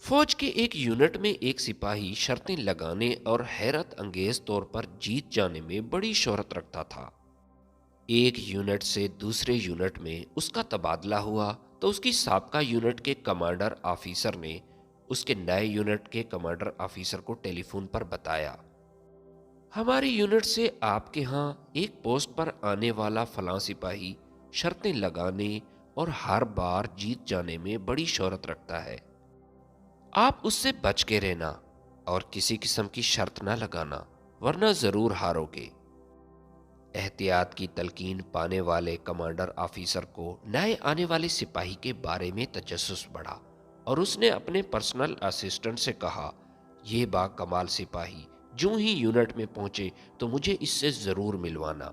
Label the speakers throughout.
Speaker 1: فوج کے ایک یونٹ میں ایک سپاہی شرطیں لگانے اور حیرت انگیز طور پر جیت جانے میں بڑی شہرت رکھتا تھا۔ ایک یونٹ سے دوسرے یونٹ میں اس کا تبادلہ ہوا تو اس کی سابقہ یونٹ کے کمانڈر آفیسر نے اس کے نئے یونٹ کے کمانڈر آفیسر کو ٹیلی فون پر بتایا، ہماری یونٹ سے آپ کے ہاں ایک پوسٹ پر آنے والا فلاں سپاہی شرطیں لگانے اور ہر بار جیت جانے میں بڑی شہرت رکھتا ہے۔ آپ اس سے بچ کے رہنا اور کسی قسم کی شرط نہ لگانا، ورنہ ضرور ہارو گے۔ احتیاط کی تلقین پانے والے کمانڈر آفیسر کو نئے آنے والے سپاہی کے بارے میں تجسس بڑھا اور اس نے اپنے پرسنل اسسٹنٹ سے کہا، یہ با کمال سپاہی جو ہی یونٹ میں پہنچے تو مجھے اس سے ضرور ملوانا۔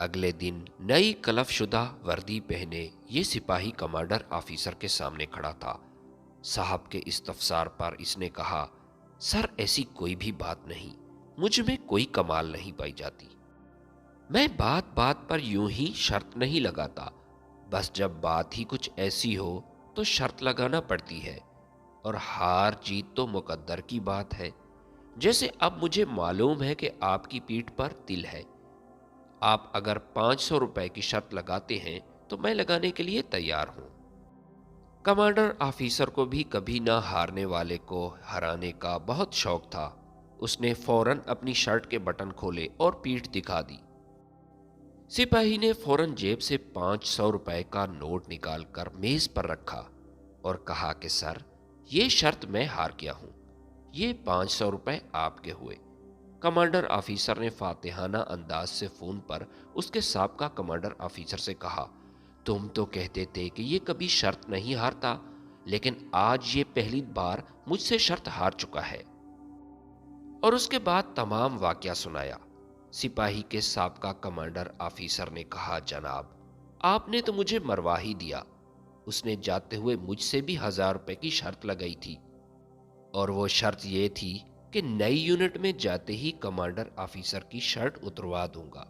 Speaker 1: اگلے دن نئی کلف شدہ وردی پہنے یہ سپاہی کمانڈر آفیسر کے سامنے کھڑا تھا۔ صاحب کے استفسار پر اس نے کہا، سر ایسی کوئی بھی بات نہیں، مجھ میں کوئی کمال نہیں پائی جاتی، میں بات بات پر یوں ہی شرط نہیں لگاتا، بس جب بات ہی کچھ ایسی ہو تو شرط لگانا پڑتی ہے، اور ہار جیت تو مقدر کی بات ہے۔ جیسے اب مجھے معلوم ہے کہ آپ کی پیٹھ پر تل ہے، آپ اگر 500 روپے کی شرط لگاتے ہیں تو میں لگانے کے لیے تیار ہوں۔ کمانڈر آفیسر کو بھی کبھی نہ ہارنے والے کو ہرانے کا بہت شوق تھا۔ اس نے فوراً اپنی شرٹ کے بٹن کھولے اور پیٹھ دکھا دی۔ سپاہی نے فوراً جیب سے 500 روپے کا نوٹ نکال کر میز پر رکھا اور کہا کہ سر، یہ شرط میں ہار گیا ہوں، یہ 500 روپے آپ کے ہوئے۔ کمانڈر آفیسر نے فاتحانہ انداز سے فون پر اس کے سابقہ کمانڈر آفیسر سے کہا، تم تو کہتے تھے کہ یہ کبھی شرط نہیں ہارتا، لیکن آج یہ پہلی بار مجھ سے شرط ہار چکا ہے۔ اور اس کے بعد تمام واقعہ سنایا۔ سپاہی کے سابقہ کمانڈر آفیسر نے کہا، جناب آپ نے تو مجھے مروا ہی دیا، اس نے جاتے ہوئے مجھ سے بھی 1000 روپے کی شرط لگائی تھی، اور وہ شرط یہ تھی کہ نئی یونٹ میں جاتے ہی کمانڈر آفیسر کی شرٹ اتروا دوں گا۔